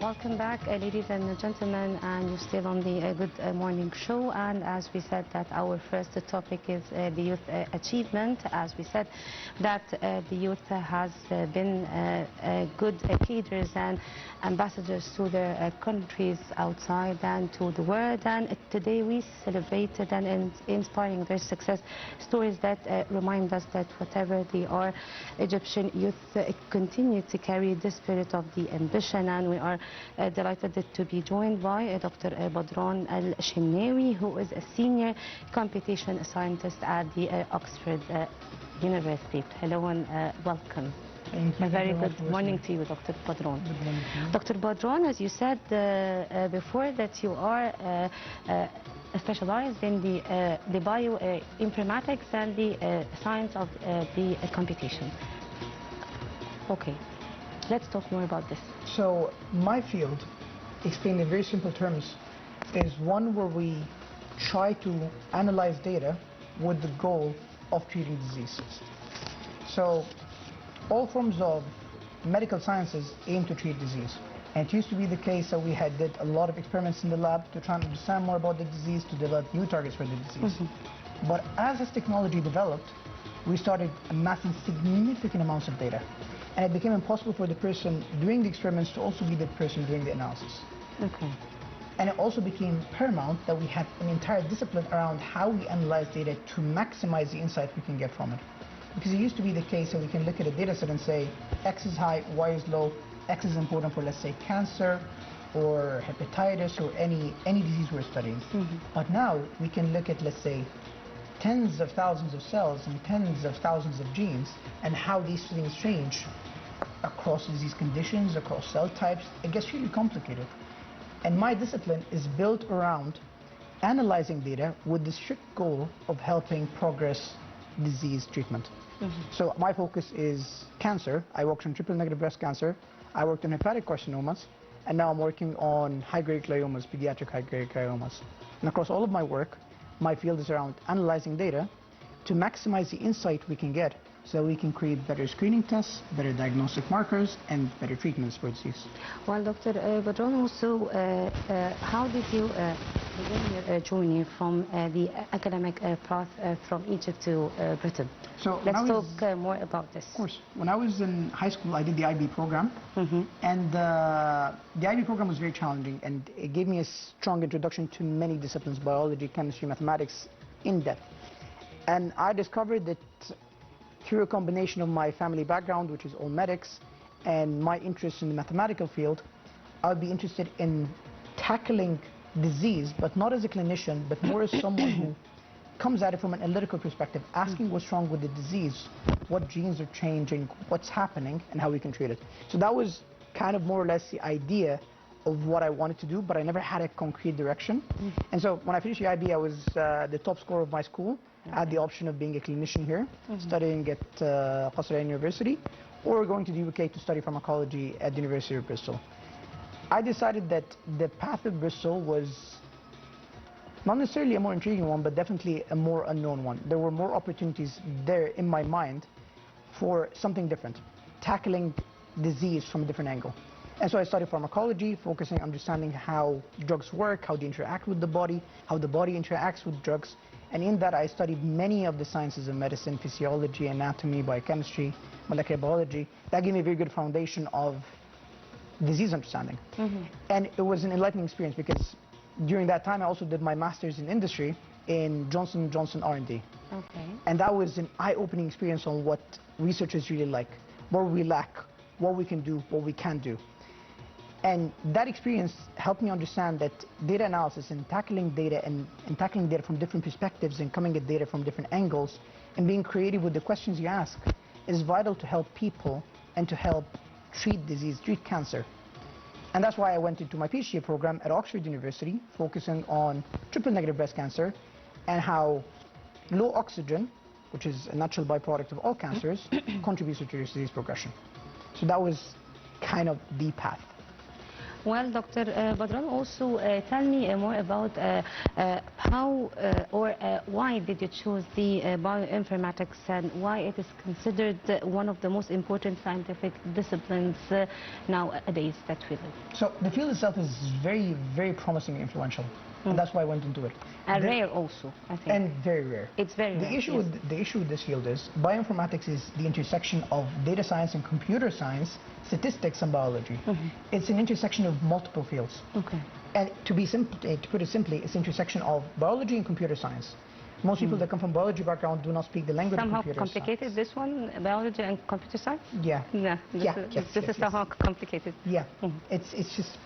Welcome back, ladies and gentlemen, and you're still on the Good Morning Show. And as we said, that our first topic is the youth achievement. As we said, that the youth has been good cadres and ambassadors to their countries outside and to the world. And today we celebrated and inspiring their success stories that remind us that whatever they are, Egyptian youth continue to carry the spirit of the ambition. And we are delighted to be joined by Dr. Badran Shenawy, who is a senior computation scientist at the Oxford University. Hello and welcome. A very good morning to you, Dr. Badran. Dr. Badran, as you said before, that you are specialized in the bioinformatics and the science of the computation. Okay, let's talk more about this. So my field, explained in very simple terms, is one where we try to analyze data with the goal of treating disease. So all forms of medical sciences aim to treat disease. And it used to be the case that we did a lot of experiments in the lab to try and understand more about the disease, to develop new targets for the disease. But as this technology developed, we started amassing significant amounts of data. And it became impossible for the person doing the experiments to also be the person doing the analysis. Okay. And it also became paramount that we had an entire discipline around how we analyze data to maximize the insight we can get from it. Because it used to be the case that we can look at a data set and say, X is high, Y is low, X is important for, let's say, cancer or hepatitis or any disease we're studying. But now we can look at, let's say, tens of thousands of cells and tens of thousands of genes and how these things change across disease conditions, across cell types. It gets really complicated. And my discipline is built around analyzing data with the strict goal of helping progress disease treatment. So my focus is cancer. I worked on triple-negative breast cancer. I worked on hepatic carcinomas. And now I'm working on high-grade gliomas, pediatric high-grade gliomas. And across all of my work, my field is around analyzing data to maximize the insight we can get so we can create better screening tests, better diagnostic markers, and better treatments for disease. Well, Dr. Badran, also, how did you begin your journey from the academic path from Egypt to Britain? So let's talk more about this. Of course. When I was in high school, I did the IB program. And the IB program was very challenging, and it gave me a strong introduction to many disciplines, biology, chemistry, mathematics, in depth. And I discovered that through a combination of my family background, which is all medics, and my interest in the mathematical field, I would be interested in tackling disease, but not as a clinician, but more as someone who comes at it from an analytical perspective, asking what's wrong with the disease, what genes are changing, what's happening, and how we can treat it. So that was kind of more or less the idea of what I wanted to do, but I never had a concrete direction. And so when I finished the IB, I was the top scorer of my school. I had the option of being a clinician here, studying at Postdoctoral University, or going to the UK to study pharmacology at the University of Bristol. I decided that the path of Bristol was not necessarily a more intriguing one, but definitely a more unknown one. There were more opportunities there in my mind for something different, tackling disease from a different angle. And so I studied pharmacology, focusing on understanding how drugs work, how they interact with the body, how the body interacts with drugs. And in that, I studied many of the sciences of medicine, physiology, anatomy, biochemistry, molecular biology. That gave me a very good foundation of disease understanding. And it was an enlightening experience because during that time, I also did my master's in industry in Johnson & Johnson R&D. And that was an eye-opening experience on what researchers really like, what we lack, what we can do, what we can't do. And that experience helped me understand that data analysis and tackling data and tackling data from different perspectives and coming at data from different angles and being creative with the questions you ask is vital to help people and to help treat disease, treat cancer. And that's why I went into my PhD program at Oxford University, focusing on triple-negative breast cancer and how low oxygen, which is a natural byproduct of all cancers, contributes to disease progression. So that was kind of the path. Well, Dr. Badran, also tell me more about how or why did you choose the bioinformatics and why it is considered one of the most important scientific disciplines nowadays that we live. So the field itself is very, very promising and influential. And that's why I went into it. And rare also, I think. And very rare. It's very rare. The issue with this field is bioinformatics is the intersection of data science and computer science, statistics and biology. It's an intersection of multiple fields. Okay. And to put it simply, it's an intersection of biology and computer science. Most people that come from biology background do not speak the language somehow of computer complicated, science. this one, biology and computer science? Yeah. This is somehow complicated. Yeah. It's just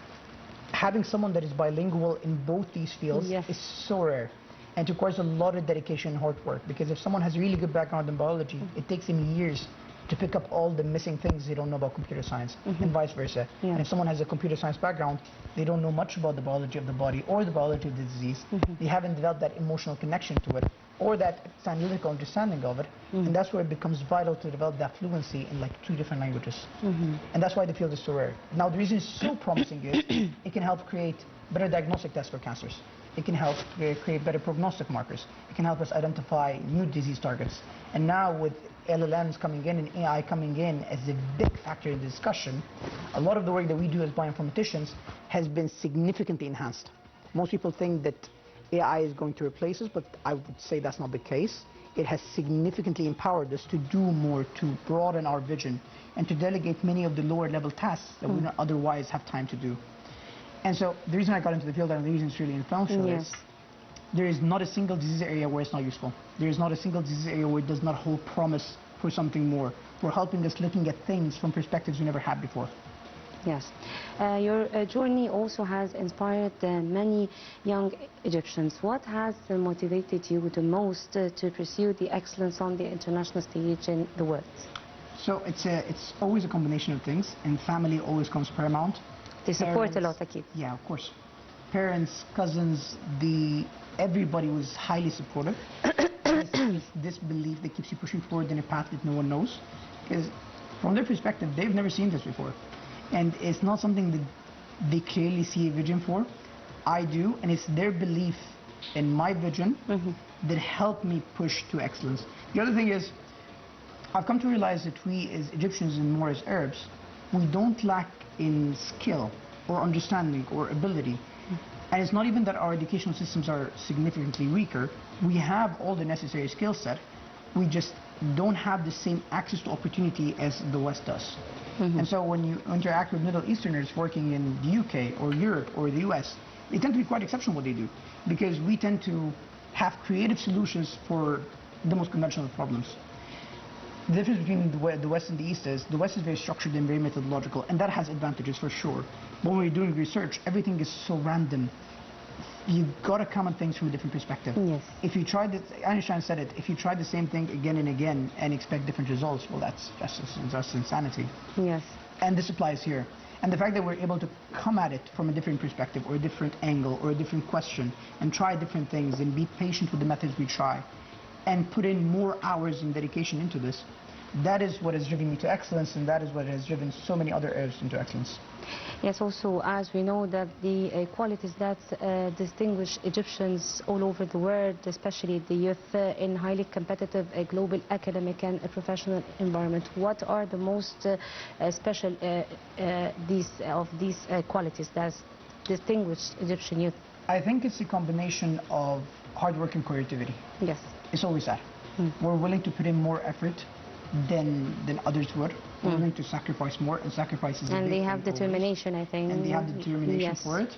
having someone that is bilingual in both these fields is so rare. And it requires a lot of dedication and hard work, because if someone has a really good background in biology, it takes them years to pick up all the missing things they don't know about computer science, and vice versa. And if someone has a computer science background, they don't know much about the biology of the body or the biology of the disease. They haven't developed that emotional connection to it or that analytical understanding of it, and that's where it becomes vital to develop that fluency in like 2 different languages. And that's why the field is so rare. Now the reason it's so promising is it can help create better diagnostic tests for cancers. It can help create better prognostic markers. It can help us identify new disease targets. And now with LLMs coming in and AI coming in as a big factor in the discussion, a lot of the work that we do as bioinformaticians has been significantly enhanced. Most people think that AI is going to replace us, but I would say that's not the case. It has significantly empowered us to do more, to broaden our vision, and to delegate many of the lower level tasks that we don't otherwise have time to do. And so the reason I got into the field and the reason it's really influential is there is not a single disease area where it's not useful. There is not a single disease area where it does not hold promise for something more. For helping us looking at things from perspectives we never had before. Yes. Your journey also has inspired many young Egyptians. What has motivated you the most to pursue the excellence on the international stage in the world? So it's always a combination of things, and family always comes paramount. They support a lot, Akid. Yeah, of course. Parents, cousins, everybody was highly supportive. this belief that keeps you pushing forward in a path that no one knows. Because from their perspective, they've never seen this before. And it's not something that they clearly see a vision for. I do, and it's their belief in my vision that helped me push to excellence. The other thing is, I've come to realize that we as Egyptians and more as Arabs, we don't lack in skill or understanding or ability. And it's not even that our educational systems are significantly weaker. We have all the necessary skill set. We just don't have the same access to opportunity as the West does. And so when you interact with Middle Easterners working in the UK or Europe or the US, they tend to be quite exceptional what they do, because we tend to have creative solutions for the most conventional problems. The difference between the West and the East is the West is very structured and very methodological, and that has advantages for sure. But when we're doing research, everything is so random. You've got to come at things from a different perspective. Yes. If you try Einstein said it, if you try the same thing again and again and expect different results, well, that's insanity. Yes. And this applies here. And the fact that we're able to come at it from a different perspective or a different angle or a different question and try different things and be patient with the methods we try and put in more hours and dedication into this, that is what has driven me to excellence, and that is what has driven so many other Arabs into excellence. Yes, also as we know that the qualities that distinguish Egyptians all over the world, especially the youth in highly competitive global academic and professional environment, what are the most special of these qualities that distinguish Egyptian youth? I think it's a combination of hard work and creativity. Yes. It's always that. We're willing to put in more effort than others would. We're willing to sacrifice more, and sacrifices. And they have determination, I think. And they have the determination for it.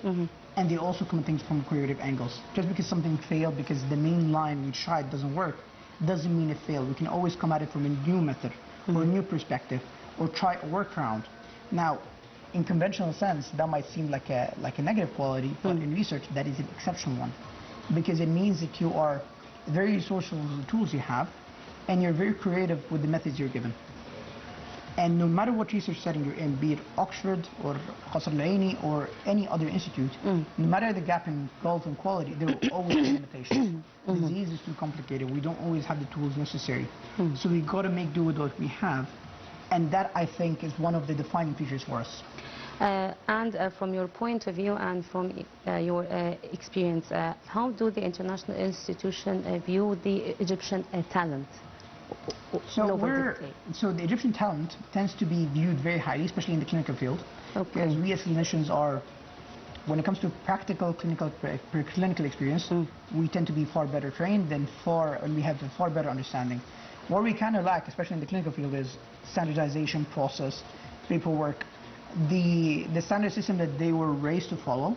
And they also come at things from creative angles. Just because something failed, because the main line we tried doesn't work, doesn't mean it failed. We can always come at it from a new method, or a new perspective, or try a workaround. Now, in conventional sense, that might seem like a negative quality, but in research, that is an exceptional one, because it means that you are very resourceful with the tools you have, and you're very creative with the methods you're given. And no matter what research setting you're in, be it Oxford or Qasr al-Aini or any other institute, no matter the gap in gulf and quality, there will always be limitations. Disease is too complicated. We don't always have the tools necessary. So we've got to make do with what we have. And that, I think, is one of the defining features for us. And from your point of view and from your experience, how do the international institution view the Egyptian talent? So the Egyptian talent tends to be viewed very highly, especially in the clinical field, because we as clinicians are, when it comes to practical clinical experience, we tend to be far better trained and we have a far better understanding. What we kind of lack, especially in the clinical field, is standardization, process, paperwork. The standard system that they were raised to follow,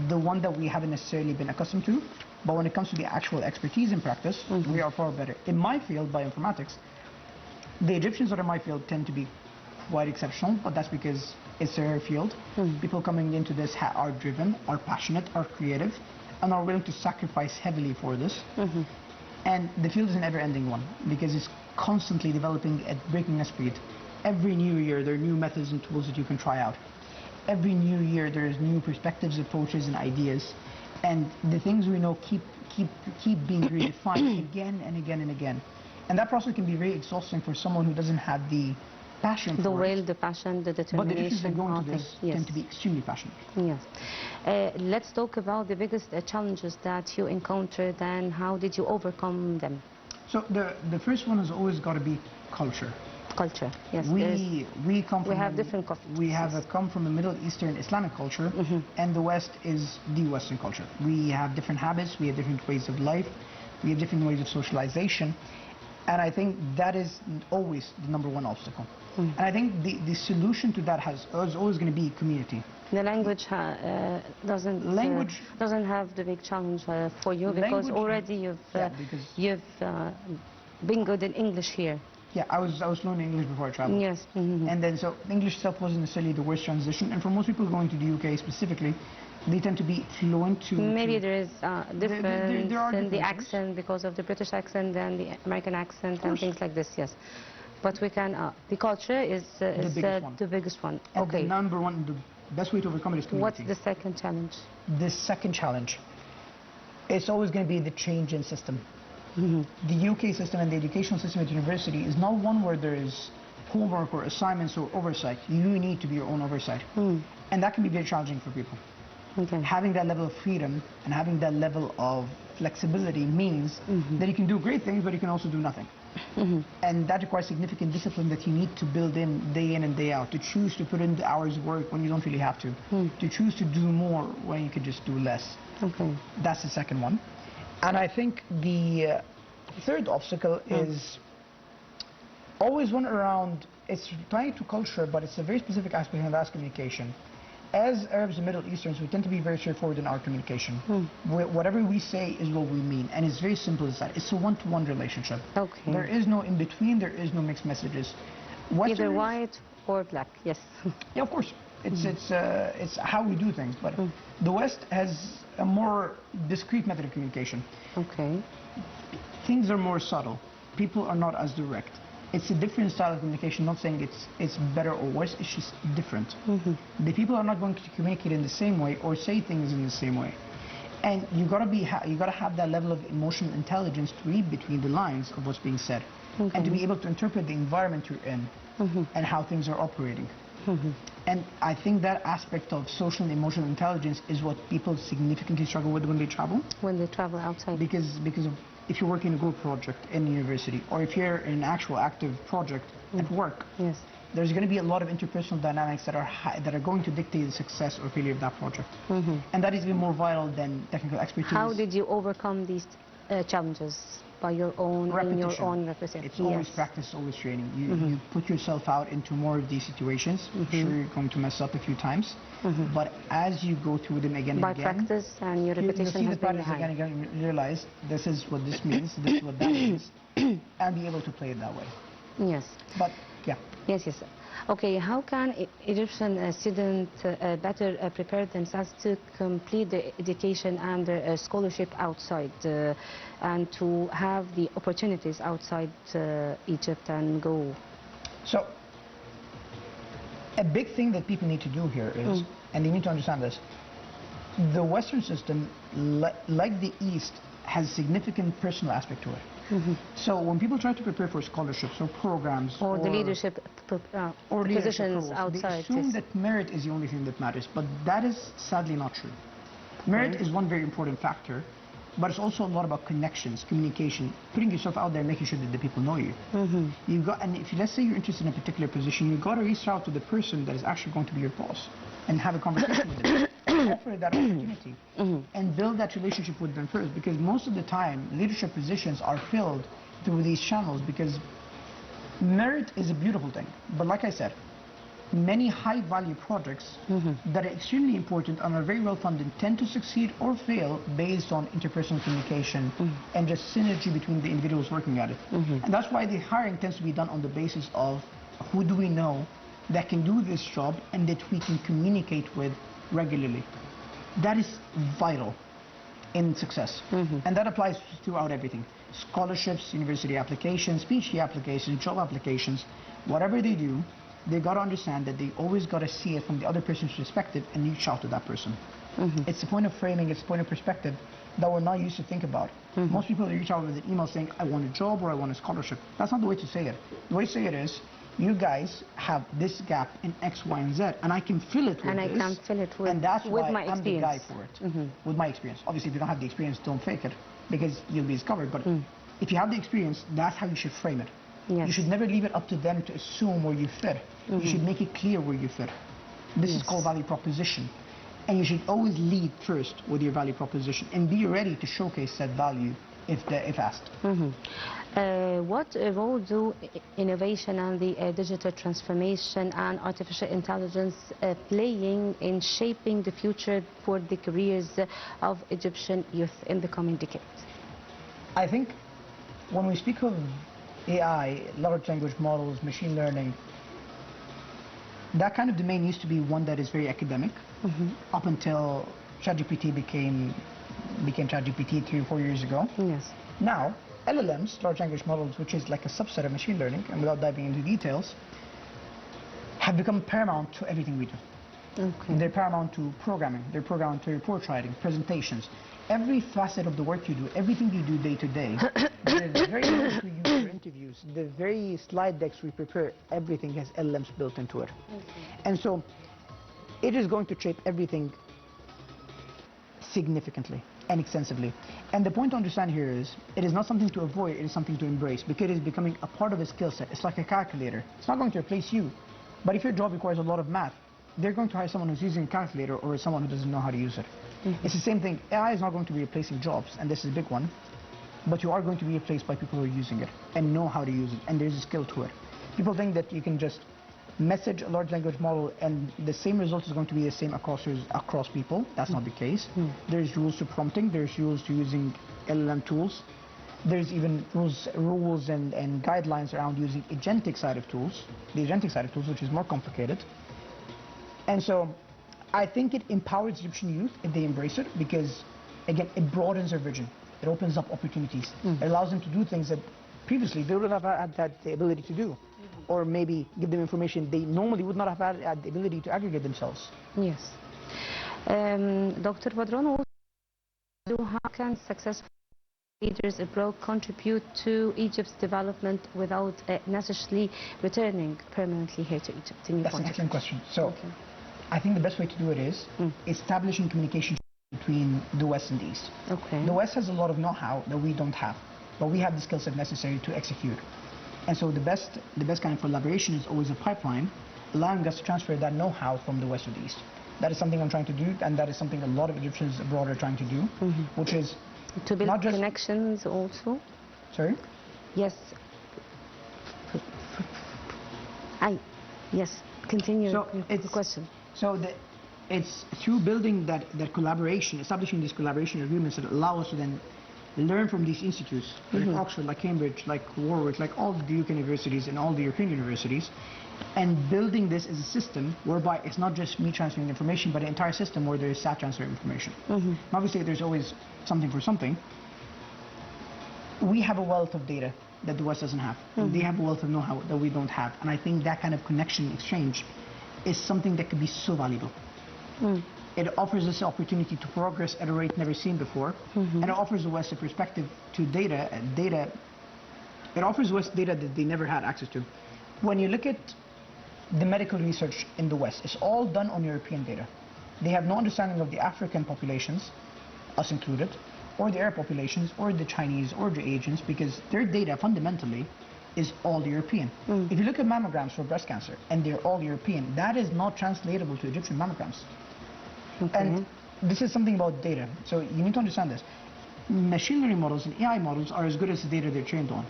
the one that we haven't necessarily been accustomed to, but when it comes to the actual expertise in practice, we are far better. In my field, bioinformatics, the Egyptians that are in my field tend to be quite exceptional, but that's because it's their field. People coming into this are driven, are passionate, are creative, and are willing to sacrifice heavily for this. And the field is an ever-ending one because it's constantly developing at breakneck speed. Every new year, there are new methods and tools that you can try out. Every new year, there's new perspectives, approaches, and ideas. And the things we know keep being redefined again and again and again. And that process can be very exhausting for someone who doesn't have the passion for it. The will, the passion, the determination. But the issues that go into this tend to be extremely passionate. Yes. Let's talk about the biggest challenges that you encountered and how did you overcome them? So the first one has always got to be culture. Culture, yes. We come from we have come from a Middle Eastern Islamic culture, and the West is the Western culture. We have different habits, we have different ways of life, we have different ways of socialization, and I think that is always the number one obstacle. And I think the solution to that is always going to be community. The language doesn't have the big challenge for you because already you've been good in English here. Yeah, I was learning English before I traveled. Yes. And then so English itself wasn't necessarily the worst transition. And for most people going to the UK specifically, they tend to be fluent to... Maybe there is difference in the accent because of the British accent and the American accent and things like this, yes. But we can, the culture is the biggest one. And the number one, the best way to overcome it is community. What's the second challenge? The second challenge, it's always going to be the change in system. The UK system and the educational system at university is not one where there is homework or assignments or oversight. You need to be your own oversight. And that can be very challenging for people. Having that level of freedom and having that level of flexibility means that you can do great things, but you can also do nothing. And that requires significant discipline that you need to build in and day out, to choose to put in the hours of work when you don't really have to choose to do more when you could just do less. That's the second one. And I think the third obstacle is always one around, it's tied to culture, but it's a very specific aspect of that's communication. As Arabs and Middle Easterns, we tend to be very straightforward in our communication. Whatever we say is what we mean, and it's very simple as that. It's a one-to-one relationship. There is no in-between, there is no mixed messages. Either white or black, yes. Yeah, of course. It's how we do things, but the West has a more discreet method of communication. Things are more subtle. People are not as direct. It's a different style of communication, not saying it's better or worse, it's just different. The people are not going to communicate in the same way or say things in the same way. And you gotta have that level of emotional intelligence to read between the lines of what's being said and to be able to interpret the environment you're in and how things are operating. And I think that aspect of social and emotional intelligence is what people significantly struggle with when they travel. When they travel outside. Because of if you're working in a group project in university, or if you're in an actual active project at work, there's going to be a lot of interpersonal dynamics that are going to dictate the success or failure of that project. And that is even more vital than technical expertise. How did you overcome these challenges? By your own, in your own representation. It's always practice, always training. You put yourself out into more of these situations. Sure, you're going to mess up a few times, but as you go through them again and again, by practice and your repetition has been high. Again and again, you realize this is what this means, this is what that means, and be able to play it that way. Yes. But yeah. Yes. Okay, how can Egyptian students better prepare themselves to complete the education and the scholarship outside and to have the opportunities outside Egypt and go? So, a big thing that people need to do here is, and they need to understand this, the Western system, like the East, has significant personal aspect to it. So when people try to prepare for scholarships or programs or the leadership positions outside, they assume that merit is the only thing that matters, but that is sadly not true. Merit is one very important factor, but it's also a lot about connections, communication, putting yourself out there, making sure that the people know you. And if let's say you're interested in a particular position, you got to reach out to the person that is actually going to be your boss and have a conversation with them, offer that opportunity, and build that relationship with them first. Because most of the time, leadership positions are filled through these channels, because merit is a beautiful thing. But like I said, many high-value projects that are extremely important and are very well-funded tend to succeed or fail based on interpersonal communication and just synergy between the individuals working at it. And that's why the hiring tends to be done on the basis of who do we know that can do this job and that we can communicate with regularly. That is vital in success. And that applies throughout everything. Scholarships, university applications, PhD applications, job applications, whatever they do, they got to understand that they always got to see it from the other person's perspective and reach out to that person. It's the point of framing, it's the point of perspective that we're not used to think about. Most people reach out with an email saying, I want a job or I want a scholarship. That's not the way to say it. The way to say it is, you guys have this gap in X, Y, and Z, and I can fill it with and this. I can fill it with, and that's with why my I'm the experience. guy for it, with my experience. Obviously, if you don't have the experience, don't fake it, because you'll be discovered. But if you have the experience, that's how you should frame it. You should never leave it up to them to assume where you fit. You should make it clear where you fit. This is called value proposition. And you should always lead first with your value proposition and be ready to showcase said value if asked. What role do innovation and the digital transformation and artificial intelligence playing in shaping the future for the careers of Egyptian youth in the coming decades? I think when we speak of AI, large language models, machine learning, that kind of domain used to be one that is very academic up until ChatGPT became ChatGPT 3 or 4 years ago. Now, LLMs, large language models, which is like a subset of machine learning, and without diving into details, have become paramount to everything we do. They're paramount to programming, they're paramount to report writing, presentations. Every facet of the work you do, everything you do day to day, the very notes we use for interviews, the very slide decks we prepare, everything has LLMs built into it. And so it is going to shape everything significantly and extensively. And the point to understand here is, it is not something to avoid, it is something to embrace, because it is becoming a part of a skill set. It's like a calculator. It's not going to replace you. But if your job requires a lot of math, they're going to hire someone who's using a calculator or someone who doesn't know how to use it. It's the same thing. AI is not going to be replacing jobs, and this is a big one, but you are going to be replaced by people who are using it and know how to use it, and there's a skill to it. People think that you can just message a large language model and the same result is going to be the same across people. That's not the case. There's rules to prompting, there's rules to using LLM tools. There's even rules and guidelines around using agentic side of tools, the agentic side of tools, which is more complicated. And so I think it empowers Egyptian youth if they embrace it, because again, it broadens their vision. It opens up opportunities. It allows them to do things that previously they would have had the ability to do, or maybe give them information they normally would not have had the ability to aggregate themselves. Yes. Dr. Badran, how can successful leaders abroad contribute to Egypt's development without necessarily returning permanently here to Egypt? That's an excellent question. So I think the best way to do it is establishing communication between the West and the East. The West has a lot of know-how that we don't have, but we have the skill set necessary to execute. And so the best kind of collaboration is always a pipeline, allowing us to transfer that know-how from the West to the East. That is something I'm trying to do, and that is something a lot of Egyptians abroad are trying to do, which is to build connections also. Sorry? Yes. Yes. Continue the question. So it's through building that collaboration, establishing these collaboration agreements that allow us to then learn from these institutes, like Oxford, like Cambridge, like Warwick, like all the UK universities and all the European universities, and building this as a system whereby it's not just me transferring information, but an entire system where there is SAT transfer information. Obviously, there's always something for something. We have a wealth of data that the West doesn't have. They have a wealth of know-how that we don't have. And I think that kind of connection exchange is something that could be so valuable. It offers us the opportunity to progress at a rate never seen before, and it offers the West a perspective to data It offers West data that they never had access to. When you look at the medical research in the West, it's all done on European data. They have no understanding of the African populations, us included, or the Arab populations, or the Chinese, or the Asians, because their data fundamentally is all European. If you look at mammograms for breast cancer, and they're all European, that is not translatable to Egyptian mammograms. And this is something about data, so you need to understand this. Machine learning models and AI models are as good as the data they're trained on.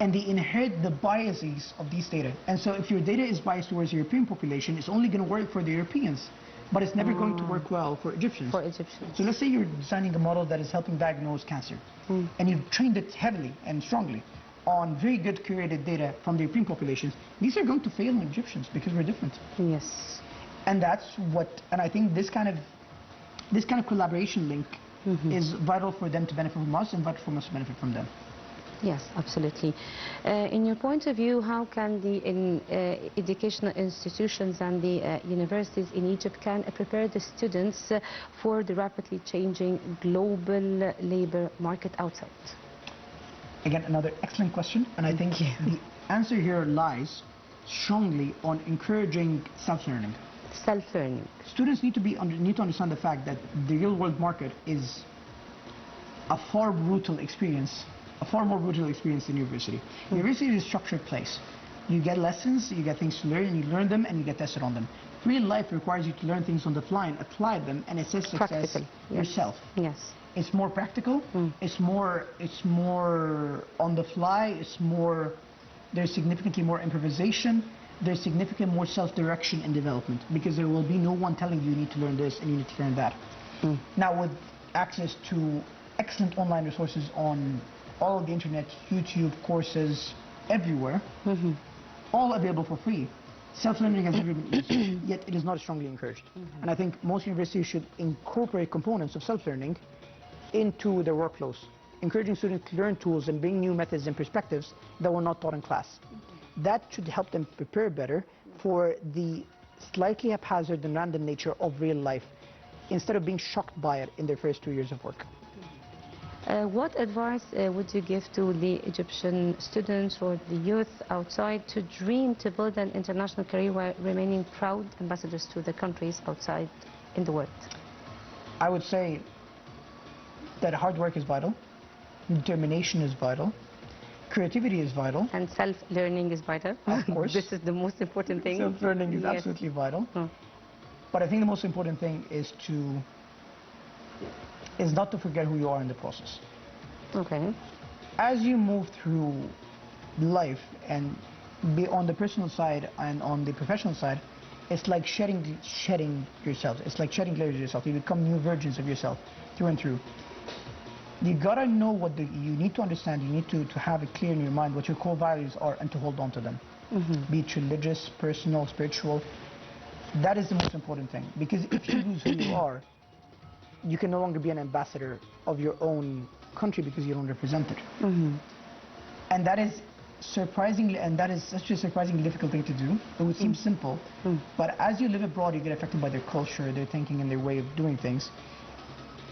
And they inherit the biases of these data. And so if your data is biased towards the European population, it's only going to work for the Europeans, but it's never going to work well for Egyptians. So let's say you're designing a model that is helping diagnose cancer, and you've trained it heavily and strongly on very good curated data from the European populations. These are going to fail in Egyptians because we're different. Yes. And that's what, and I think this kind of collaboration link is vital for them to benefit from us and vital for us to benefit from them. Yes, absolutely. In your point of view, how can the educational institutions and the universities in Egypt can prepare the students for the rapidly changing global labor market outside? Again, another excellent question, and I think the answer here lies strongly on encouraging self-learning. Self-learning. Students need to understand the fact that the real-world market is a far more brutal experience than university. University is a structured place. You get lessons, you get things to learn, and you learn them, and you get tested on them. Real life requires you to learn things on the fly and apply them and assess success yourself. Yes. It's more practical. It's more on the fly. There's significantly more improvisation. There's significantly more self-direction and development, because there will be no one telling you need to learn this and you need to learn that. Now, with access to excellent online resources on all of the internet, YouTube, courses, everywhere, all available for free, self-learning has never been easy, yet it is not strongly encouraged. And I think most universities should incorporate components of self-learning into their workflows, encouraging students to learn tools and bring new methods and perspectives that were not taught in class. That should help them prepare better for the slightly haphazard and random nature of real life, instead of being shocked by it in their first 2 years of work. What advice would you give to the Egyptian students or the youth outside to dream to build an international career while remaining proud ambassadors to the countries outside in the world? I would say that hard work is vital, determination is vital, creativity is vital. And self-learning is vital. Of course. This is the most important thing. Self-learning is absolutely vital. But I think the most important thing is not to forget who you are in the process. As you move through life, and be on the personal side and on the professional side, it's like shedding yourself. It's like shedding layers of yourself. You become new versions of yourself through and through. You gotta know you need to understand, you need to have it clear in your mind what your core values are and to hold on to them. Be it religious, personal, spiritual. That is the most important thing, because if you lose who you are, you can no longer be an ambassador of your own country because you don't represent it. And that is such a surprisingly difficult thing to do. It would seem simple, but as you live abroad, you get affected by their culture, their thinking, and their way of doing things.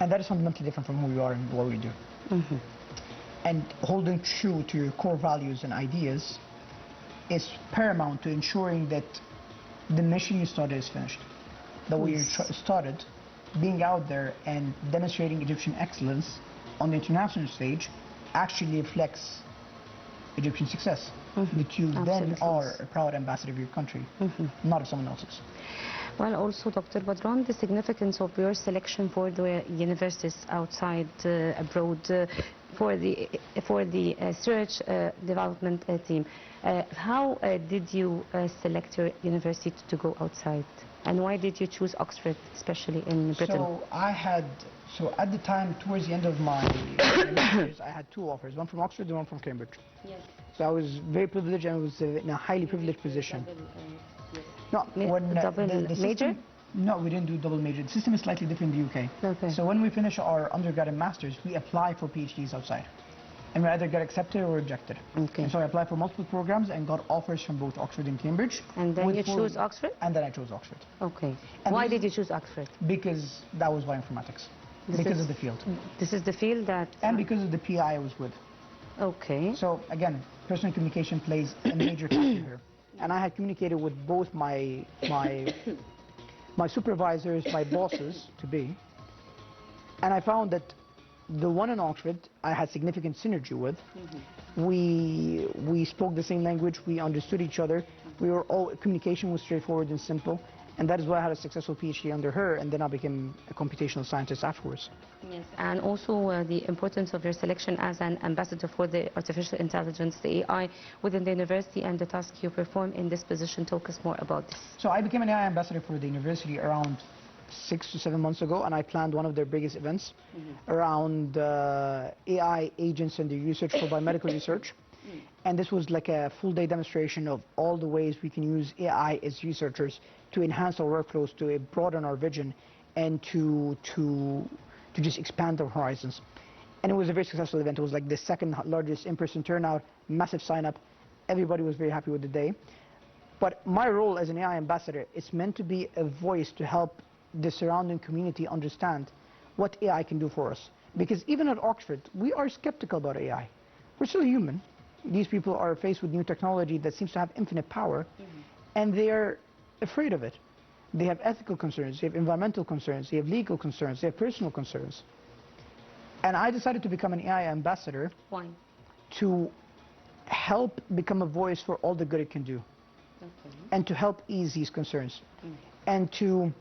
And that is fundamentally different from who we are and what we do. And holding true to your core values and ideas is paramount to ensuring that the mission you started is finished. That what you started, being out there and demonstrating Egyptian excellence on the international stage, actually reflects Egyptian success. That you then are a proud ambassador of your country, not of someone else's. Well, also, Dr. Badran, the significance of your selection for the universities outside abroad for the research development team. How did you select your university to go outside? And why did you choose Oxford, especially in Britain? So at the time, towards the end of my years, I had two offers, one from Oxford and one from Cambridge. Yes. So I was very privileged and was in a highly privileged position. No, double major? No, we didn't do double major. The system is slightly different in the UK. So when we finish our undergrad and masters, we apply for PhDs outside. And we either get accepted or rejected. And so I applied for multiple programs and got offers from both Oxford and Cambridge. And then you chose Oxford? And then I chose Oxford. And why did you choose Oxford? Because that was bioinformatics. Because of the field. This is the field that... And because of the PI I was with. Okay. So again, personal communication plays a major factor here. And I had communicated with both my supervisors, my bosses to be, and I found that the one in Oxford I had significant synergy with. We spoke the same language, we understood each other, communication was straightforward and simple, and that is why I had a successful PhD under her, and then I became a computational scientist afterwards. Yes, and also the importance of your selection as an ambassador for the artificial intelligence, the AI, within the university, and the task you perform in this position. Talk us more about this. So I became an AI ambassador for the university around 6 to 7 months ago, and I planned one of their biggest events around AI agents and the research for biomedical research. And this was like a full-day demonstration of all the ways we can use AI as researchers to enhance our workflows, to broaden our vision, and to just expand our horizons. And it was a very successful event. It was like the second largest in-person turnout, massive sign-up. Everybody was very happy with the day. But my role as an AI ambassador is meant to be a voice to help the surrounding community understand what AI can do for us. Because even at Oxford, we are skeptical about AI. We're still human. These people are faced with new technology that seems to have infinite power, and they are afraid of it. They have ethical concerns, they have environmental concerns, they have legal concerns, they have personal concerns. And I decided to become an AI ambassador. Why? To help become a voice for all the good it can do. Okay. And to help ease these concerns. And to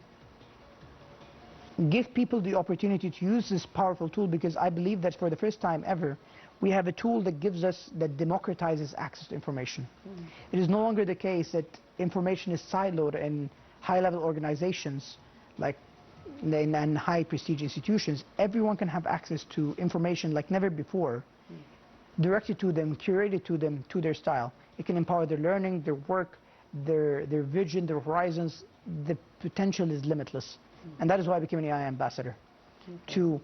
give people the opportunity to use this powerful tool, because I believe that for the first time ever, we have a tool that that democratizes access to information. It is no longer the case that information is siloed in high-level organizations like in high-prestige institutions. Everyone can have access to information like never before, directed to them, curated to them, to their style. It can empower their learning, their work, their vision, their horizons. The potential is limitless. And that is why I became an AI ambassador, to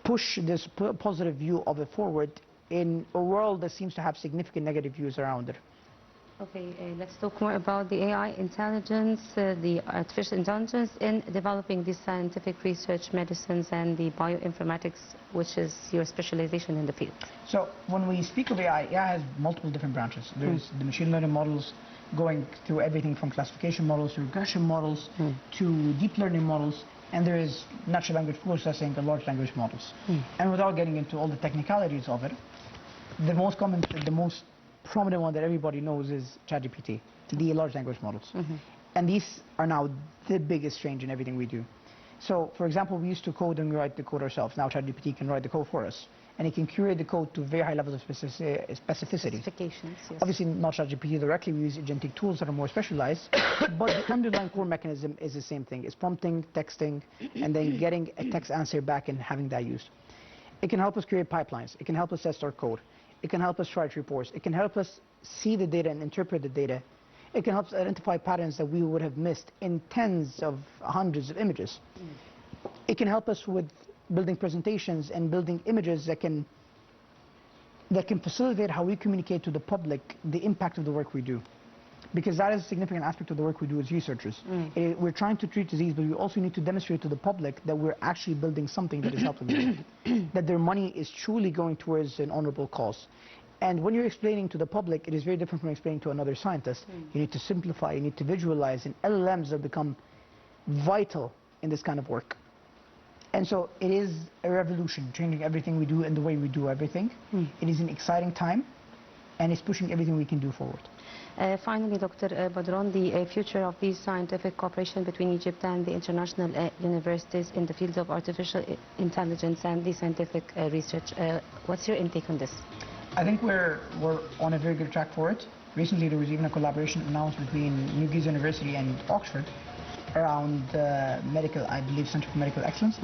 push this positive view of it forward in a world that seems to have significant negative views around it. Okay, let's talk more about the AI intelligence, the artificial intelligence in developing this scientific research, medicines, and the bioinformatics, which is your specialization in the field. So when we speak of AI, AI has multiple different branches. There's the machine learning models, going through everything from classification models to regression models to deep learning models, and there is natural language processing and large language models. And without getting into all the technicalities of it, the most prominent one that everybody knows is ChatGPT, the large language models. And these are now the biggest change in everything we do. So, for example, we used to code and write the code ourselves. Now ChatGPT can write the code for us. And it can curate the code to very high levels of specificity. Specifications, yes. Obviously, not ChatGPT directly. We use agentic tools that are more specialized. But the underlying core mechanism is the same thing. It's prompting, texting, and then getting a text answer back and having that used. It can help us create pipelines. It can help us test our code. It can help us write reports. It can help us see the data and interpret the data. It can help us identify patterns that we would have missed in tens of hundreds of images. It can help us with building presentations and building images that can facilitate how we communicate to the public the impact of the work we do. Because that is a significant aspect of the work we do as researchers. We're trying to treat disease, but we also need to demonstrate to the public that we're actually building something that is helping them, that their money is truly going towards an honorable cause. And when you're explaining to the public, it is very different from explaining to another scientist. You need to simplify, you need to visualize, and LLMs have become vital in this kind of work. And so it is a revolution, changing everything we do and the way we do everything. It is an exciting time, and it's pushing everything we can do forward. Finally, Dr. Badran, the future of the scientific cooperation between Egypt and the international universities in the fields of artificial intelligence and the scientific research. What's your intake on this? I think we're on a very good track for it. Recently, there was even a collaboration announced between New University and Oxford around medical, I believe, Center for Medical Excellence.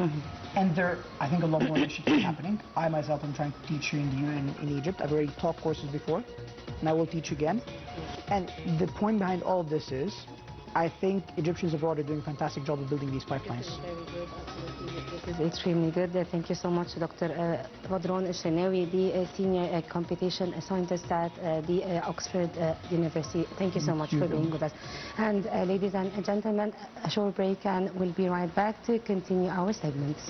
And there, I think, a lot more initiatives happening. I myself am trying to teach here in Egypt. I've already taught courses before, and I will teach again. And the point behind all of this is, I think Egyptians abroad are doing a fantastic job of building these pipelines. This is very good, absolutely. This is extremely good. Thank you so much, Dr. Badran Shenawy, the senior computation scientist at the Oxford University. Thank you so much for being with us. And ladies and gentlemen, a short break, and we'll be right back to continue our segments.